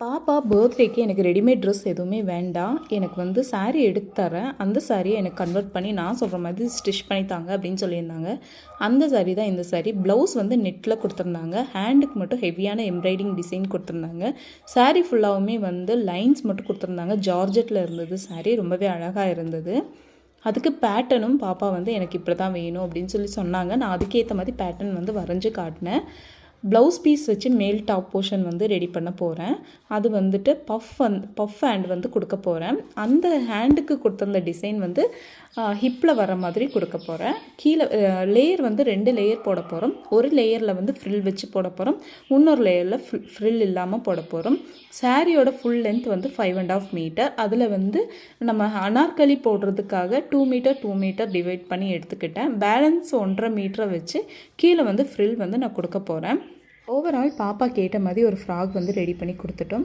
பாப்பா பர்த்டேக்கு எனக்கு ரெடிமேட் ட்ரெஸ் எதுவுமே வேண்டாம். எனக்கு வந்து சாரீ எடுத்து தரேன். அந்த சாரியை எனக்கு கன்வெர்ட் பண்ணி நான் சொல்கிற மாதிரி ஸ்டிச் பண்ணி தாங்க அப்படின்னு சொல்லியிருந்தாங்க. அந்த சாரீ தான் இந்த சாரீ. ப்ளவுஸ் வந்து நெட்டில் கொடுத்துருந்தாங்க. ஹேண்டுக்கு மட்டும் ஹெவியான எம்ப்ராய்டிங் டிசைன் கொடுத்துருந்தாங்க. சாரீ ஃபுல்லாகவுமே வந்து லைன்ஸ் மட்டும் கொடுத்துருந்தாங்க. ஜார்ஜெட்டில் இருந்தது சாரீ. ரொம்பவே அழகாக இருந்தது. அதுக்கு பேட்டர்னும் பாப்பா வந்து எனக்கு இப்படி தான் வேணும் அப்படின்னு சொல்லி சொன்னாங்க. நான் அதுக்கேற்ற மாதிரி பேட்டர்ன் வந்து வரைஞ்சி காட்டினேன். ப்ளவுஸ் பீஸ் வச்சு மேல் டாப் போர்ஷன் வந்து ரெடி பண்ண போகிறேன். அது வந்துட்டு பஃப் ஹேண்ட் வந்து கொடுக்க போகிறேன். அந்த ஹேண்டுக்கு கொடுத்துருந்த டிசைன் வந்து ஹிப்பில் வர மாதிரி கொடுக்க போகிறேன். கீழே லேயர் வந்து 2 லேயர் போட போகிறோம். ஒரு லேயரில் வந்து ஃப்ரில் வச்சு போட போகிறோம். இன்னொரு லேயரில் ஃப்ரில் இல்லாமல் போட போகிறோம். சாரியோட ஃபுல் லென்த் வந்து 5.5 மீட்டர். அதில் வந்து நம்ம அனார்கலி போடுறதுக்காக 2 மீட்டர் 2 மீட்டர் டிவைட் பண்ணி எடுத்துக்கிட்டேன். பேலன்ஸ் 1.5 மீட்டரை வச்சு கீழே வந்து ஃப்ரில் வந்து நான் கொடுக்க போகிறேன். ஓவரால் பாப்பா கேட்ட மாதிரி ஒரு ஃப்ராக் வந்து ரெடி பண்ணி கொடுத்துட்டோம்.